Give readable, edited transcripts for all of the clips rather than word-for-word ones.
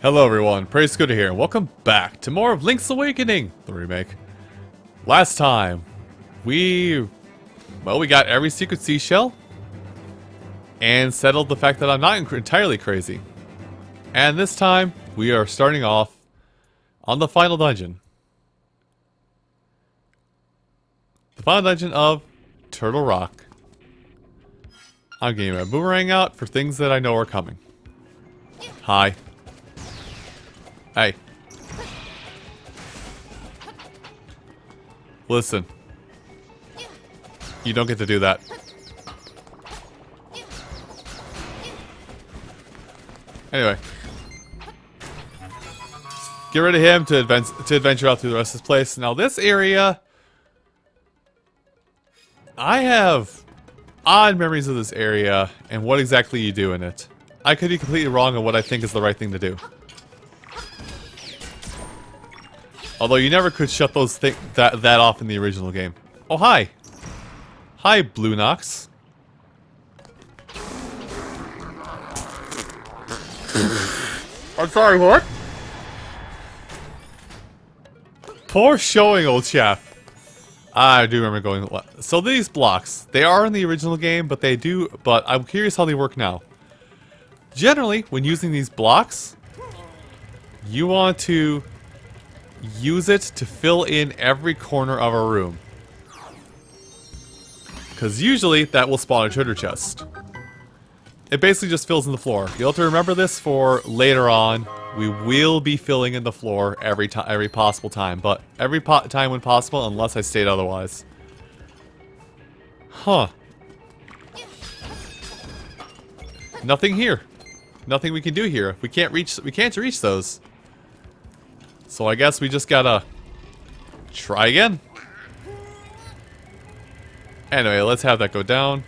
Hello everyone, Praise Scooter here, and welcome back to more of Link's Awakening, the remake. Last time, we got every secret seashell, and settled the fact that I'm not entirely crazy. And this time, we are starting off on the final dungeon. The final dungeon of Turtle Rock. I'm getting my boomerang out for things that I know are coming. Hi. Hey. Listen. You don't get to do that. Anyway. Get rid of him to adventure out through the rest of this place. Now this area... I have odd memories of this area and what exactly you do in it. I could be completely wrong on what I think is the right thing to do. Although you never could shut those that off in the original game. Oh, hi. Hi, Blue Nox. I'm sorry, what? Poor showing, old chap. I do remember going... So these blocks, they are in the original game, but I'm curious how they work now. Generally, when using these blocks, you want to use it to fill in every corner of a room. Because usually, that will spawn a treasure chest. It basically just fills in the floor. You'll have to remember this for later on. We will be filling in the floor every possible time, but every time when possible, unless I state otherwise. Huh. Nothing here. Nothing we can do here. We can't reach those. So I guess we just gotta try again. Anyway, let's have that go down.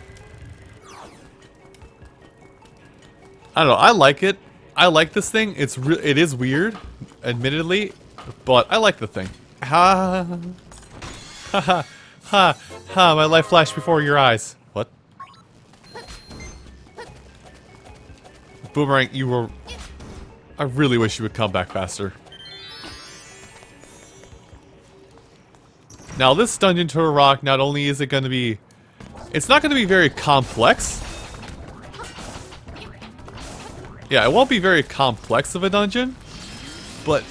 I don't know. I like it. I like this thing. It is weird, admittedly, but I like the thing. Ha ha ha ha ha! My life flashed before your eyes. What? Boomerang, you were. I really wish you would come back faster. Now, this dungeon Turtle Rock, not only is it going to be... It's not going to be very complex. Yeah, it won't be very complex of a dungeon. But,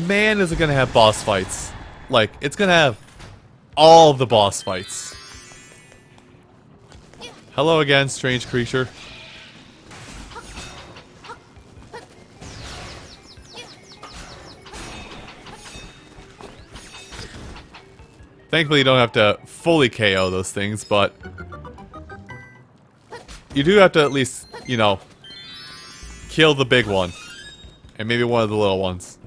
man, is it going to have boss fights. Like, it's going to have all of the boss fights. Hello again, strange creature. Thankfully, you don't have to fully KO those things, but you do have to at least, you know, kill the big one. And maybe one of the little ones.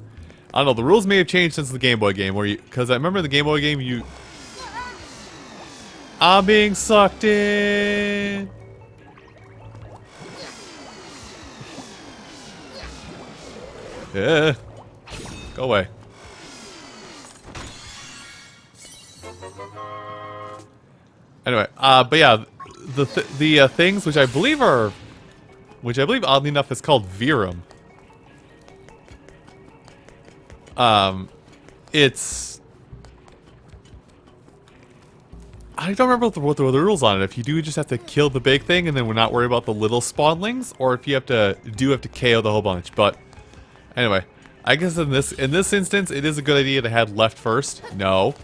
I don't know, the rules may have changed since the Game Boy game, because I remember in the Game Boy game, I'm being sucked in! Yeah. Go away. Anyway, but yeah, the things which I believe oddly enough is called Virum. It's... I don't remember what the rules on it. If you do just have to kill the big thing and then we're not worried about the little spawnlings, or if you have to KO the whole bunch. But anyway, I guess in this instance, it is a good idea to head left first. No.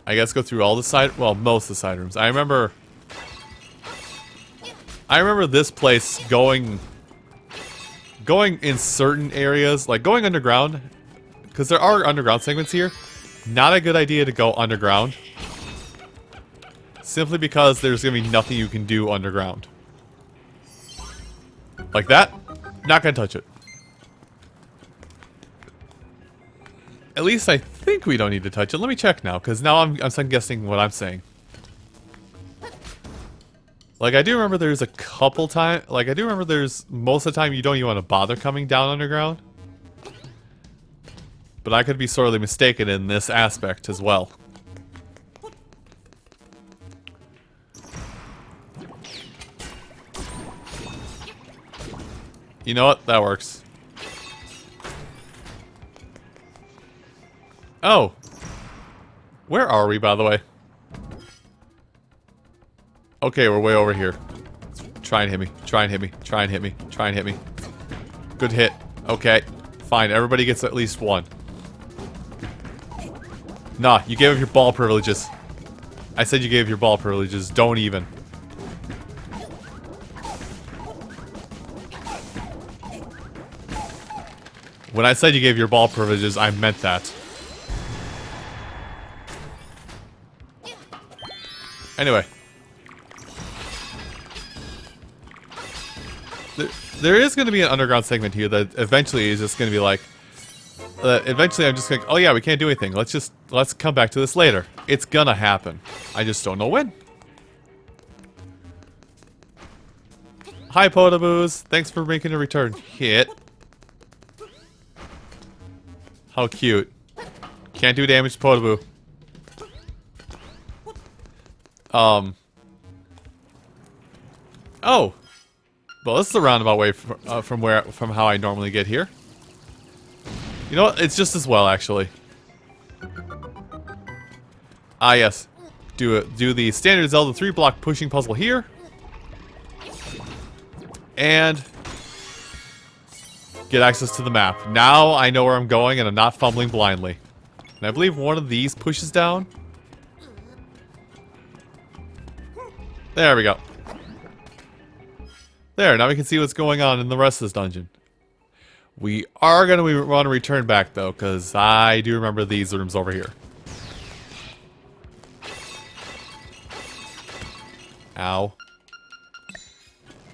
I guess go through all the most of the side rooms. I remember this place going in certain areas, like going underground, because there are underground segments here. Not a good idea to go underground. Simply because there's gonna be nothing you can do underground. Like that, not gonna touch it. At least I think we don't need to touch it. Let me check now, because now I'm second guessing what I'm saying. Like, I do remember there's a couple times... Like, I do remember there's... Most of the time you don't even want to bother coming down underground. But I could be sorely mistaken in this aspect as well. You know what? That works. Oh. Where are we, by the way? Okay, we're way over here. Try and hit me. Try and hit me. Try and hit me. Try and hit me. Good hit. Okay. Fine. Everybody gets at least one. Nah, you gave up your ball privileges. I said you gave your ball privileges. Don't even. When I said you gave your ball privileges, I meant that. Anyway. There is going to be an underground segment here that eventually is just going to be like... eventually I'm just going to... Oh yeah, we can't do anything. Let's come back to this later. It's gonna happen. I just don't know when. Hi, Potaboos. Thanks for making a return. Hit. How cute. Can't do damage to Potaboo. Oh. Well, this is a roundabout way from how I normally get here. You know what? It's just as well, actually. Ah, yes. Do the standard Zelda 3-block pushing puzzle here. And get access to the map. Now I know where I'm going and I'm not fumbling blindly. And I believe one of these pushes down. There we go. There, now we can see what's going on in the rest of this dungeon. We are going to want to return back, though, because I do remember these rooms over here. Ow.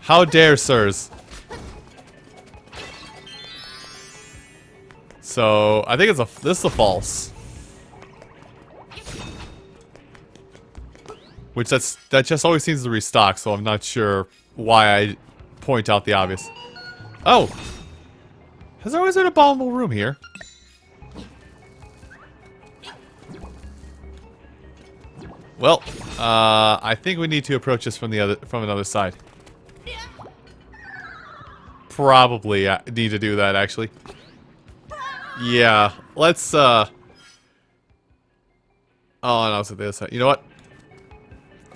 How dare, sirs. So, I think this is a false. Which that just always seems to restock, so I'm not sure why I point out the obvious. Oh! Has there always been a bombable room here? Well, I think we need to approach this from another side. Probably need to do that, actually. Yeah, let's, oh, no, it's at the other side. You know what?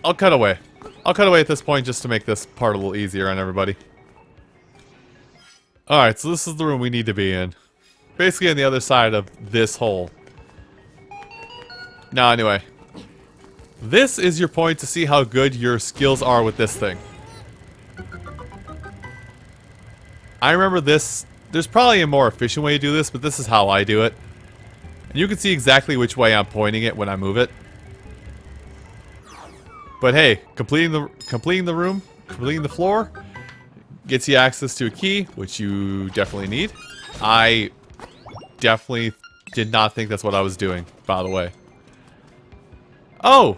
I'll cut away. I'll cut away at this point just to make this part a little easier on everybody. Alright, so this is the room we need to be in. Basically on the other side of this hole. Now, anyway. This is your point to see how good your skills are with this thing. I remember this. There's probably a more efficient way to do this, but this is how I do it. And you can see exactly which way I'm pointing it when I move it. But hey, completing the room, completing the floor, gets you access to a key, which you definitely need. I definitely did not think that's what I was doing, by the way. Oh!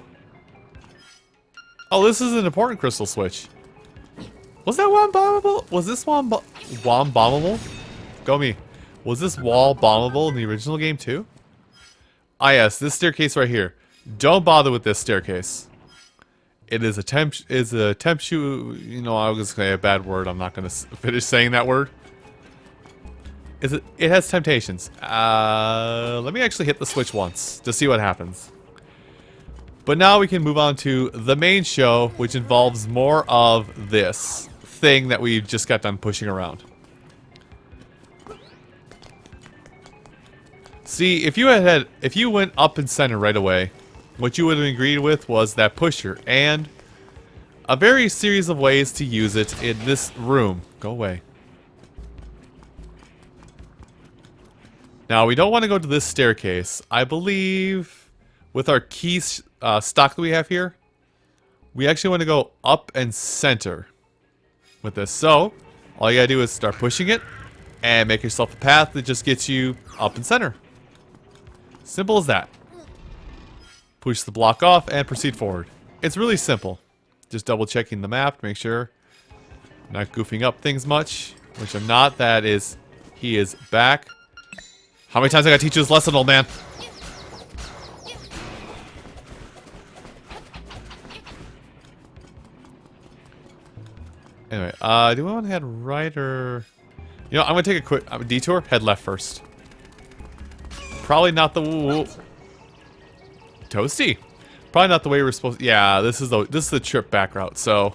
Oh, this is an important crystal switch. Was that one bombable? Was this one bombable? Go me. Was this wall bombable in the original game too? Ah yes, this staircase right here. Don't bother with this staircase. It is a you know, I was gonna say a bad word. I'm not gonna finish saying that word. It has temptations. Let me actually hit the switch once to see what happens. But now we can move on to the main show, which involves more of this thing that we just got done pushing around. See, if you went up and center right away, what you would have agreed with was that pusher and a very series of ways to use it in this room. Go away. Now, we don't want to go to this staircase. I believe with our key stock that we have here, we actually want to go up and center with this. So, all you gotta do is start pushing it and make yourself a path that just gets you up and center. Simple as that. Push the block off and proceed forward. It's really simple. Just double checking the map to make sure I'm not goofing up things much, which I'm not. That is, he is back. How many times I gotta teach you this lesson, old man? Anyway, do we want to head right or... You know, I'm gonna take a quick detour. Head left first. Probably not the Toasty. Probably not the way we're supposed to. Yeah, this is the trip back route, so.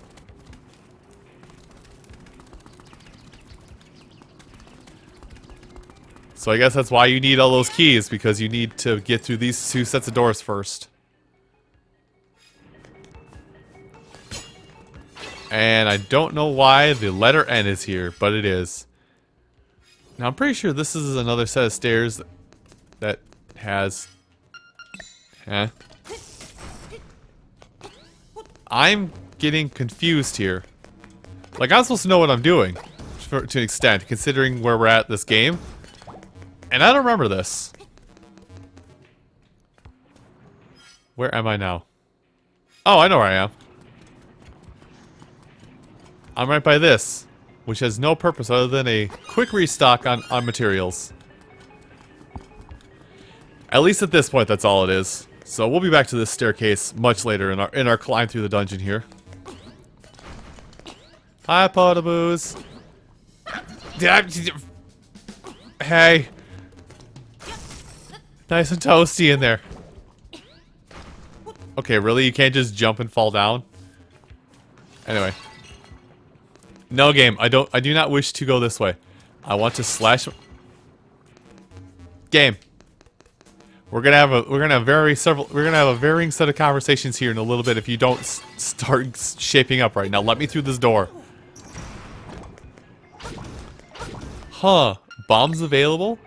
So I guess that's why you need all those keys, because you need to get through these 2 sets of doors first. And I don't know why the letter N is here, but it is. Now I'm pretty sure this is another set of stairs that has... I'm getting confused here. Like, I'm supposed to know what I'm doing, to an extent, considering where we're at this game. And I don't remember this. Where am I now? Oh, I know where I am. I'm right by this, which has no purpose other than a quick restock on materials. At least at this point, that's all it is. So we'll be back to this staircase much later in our climb through the dungeon here. Hi, Potaboos. Hey. Nice and toasty in there. Okay, really? You can't just jump and fall down? Anyway. No, game. I do not wish to go this way. I want to slash... Game. We're gonna have a varying set of conversations here in a little bit if you don't start shaping up right now. Let me through this door. Huh. Bombs available?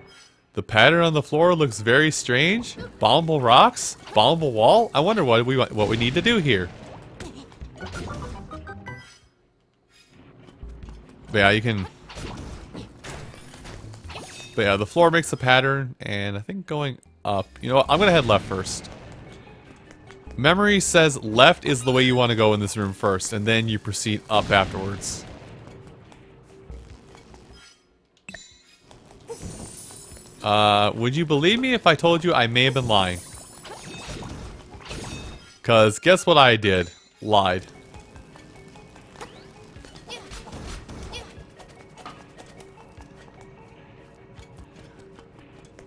The pattern on the floor looks very strange. Bombable rocks? Bombable wall? I wonder what we need to do here. But yeah, you can... But yeah, the floor makes a pattern, and I think going up... You know what? I'm gonna head left first. Memory says left is the way you want to go in this room first, and then you proceed up afterwards. Would you believe me if I told you I may have been lying? Cause guess what I did? Lied.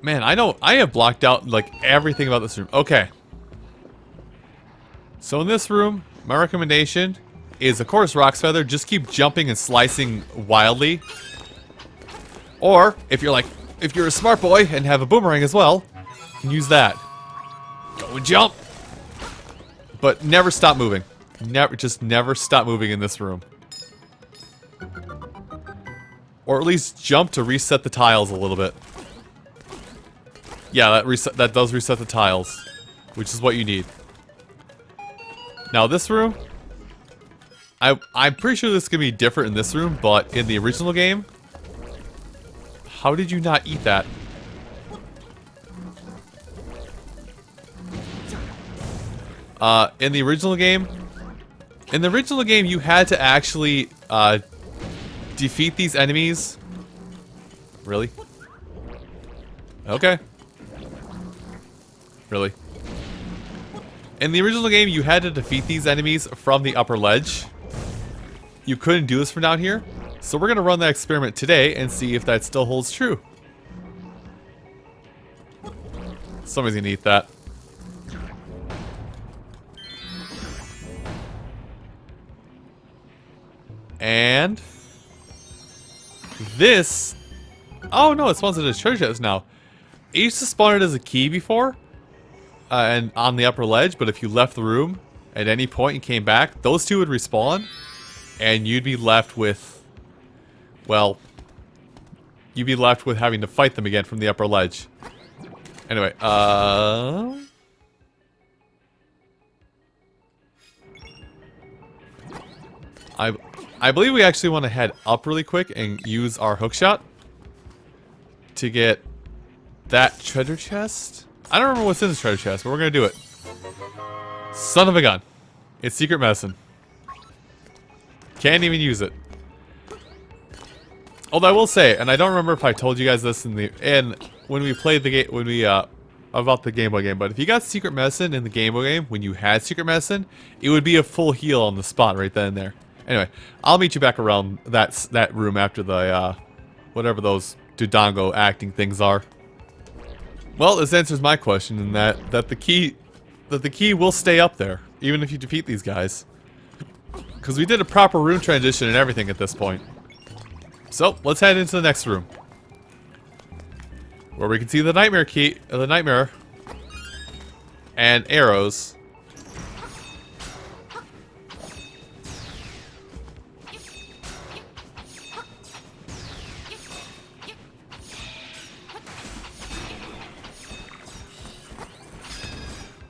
Man, I have blocked out like everything about this room. Okay. So in this room, my recommendation is, of course, Rock's Feather. Just keep jumping and slicing wildly. Or, if you're a smart boy and have a boomerang as well, you can use that. Go and jump! But never stop moving. Just never stop moving in this room. Or at least jump to reset the tiles a little bit. Yeah, that does reset the tiles, which is what you need. Now this room, I'm pretty sure this is gonna be different in this room, but in the original game, how did you not eat that? In the original game, you had to actually defeat these enemies. Really? Okay. Really? In the original game, you had to defeat these enemies from the upper ledge. You couldn't do this from down here. So we're going to run that experiment today and see if that still holds true. Somebody's going to eat that. And this... Oh no, it spawns as treasure chest now. It used to spawn it as a key before. And on the upper ledge, but if you left the room at any point and came back, those two would respawn, and you'd be left with, well, you'd be left with having to fight them again from the upper ledge. Anyway, I believe we actually want to head up really quick and use our hookshot to get that treasure chest. I don't remember what's in this treasure chest, but we're gonna do it. Son of a gun. It's secret medicine. Can't even use it. Although I will say, and I don't remember if I told you guys this when we played the game, about the Game Boy game, but if you got secret medicine in the Game Boy game, when you had secret medicine, it would be a full heal on the spot right then and there. Anyway, I'll meet you back around that room after the whatever those Dodongo acting things are. Well, this answers my question in that the key will stay up there even if you defeat these guys. Because we did a proper room transition and everything at this point. So let's head into the next room, where we can see the nightmare key, the nightmare, and arrows.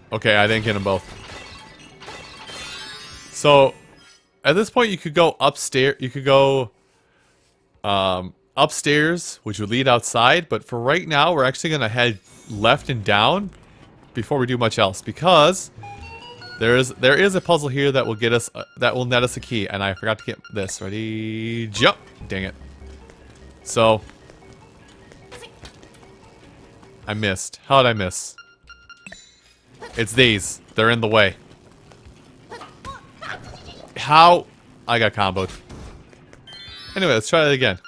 Okay, I didn't get them both. So, at this point, you could go upstairs. You could go upstairs, which would lead outside. But for right now, we're actually gonna head left and down before we do much else, because there is a puzzle here that will get us that will net us a key, and I forgot to get this. Ready? Jump! Dang it! So, I missed. How did I miss? It's these. They're in the way. How? I got comboed. Anyway, let's try that again.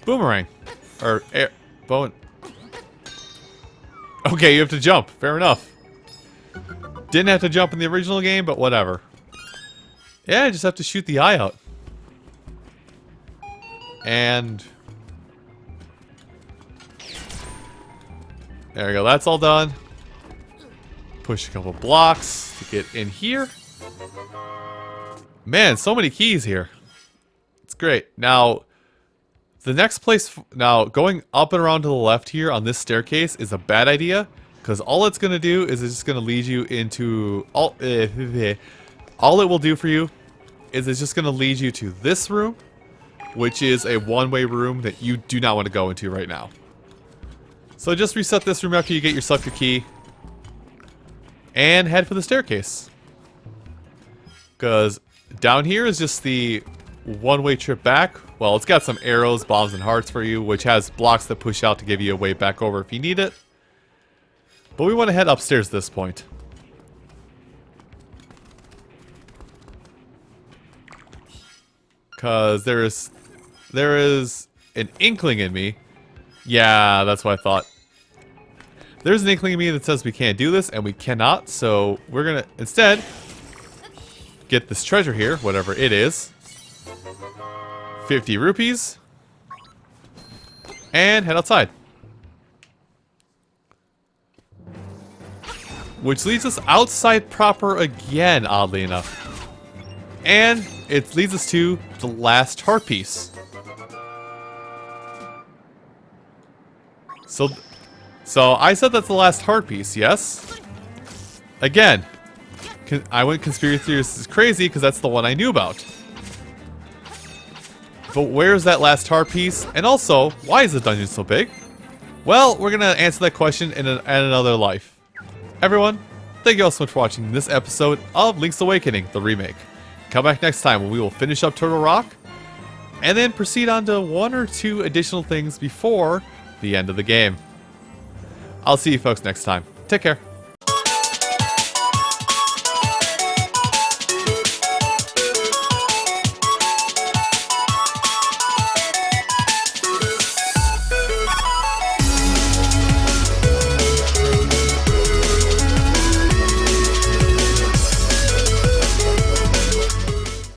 Boomerang. Or air. Bone. Okay, you have to jump. Fair enough. Didn't have to jump in the original game, but whatever. Yeah, I just have to shoot the eye out. And... there we go. That's all done. Push a couple blocks to get in here. Man, so many keys here. It's great. Now, the next place... now, going up and around to the left here on this staircase is a bad idea, because all it's going to do is it's just going to lead you into... all it will do for you is it's just going to lead you to this room, which is a one-way room that you do not want to go into right now. So just reset this room after you get yourself your key. And head for the staircase. Because down here is just the one-way trip back. Well, it's got some arrows, bombs, and hearts for you, which has blocks that push out to give you a way back over if you need it. But we want to head upstairs at this point. Because there is an inkling in me. Yeah, that's what I thought. There's an inkling in me that says we can't do this, and we cannot, so we're gonna instead get this treasure here, whatever it is. 50 rupees. And head outside. Which leads us outside proper again, oddly enough. And it leads us to the last heart piece. So I said that's the last heart piece, yes? Again, I went conspiracy theorist is crazy because that's the one I knew about. But where's that last heart piece? And also, why is the dungeon so big? Well, we're gonna answer that question in another life. Everyone, thank you all so much for watching this episode of Link's Awakening, the remake. Come back next time when we will finish up Turtle Rock, and then proceed on to 1 or 2 additional things before the end of the game. I'll see you folks next time. Take care.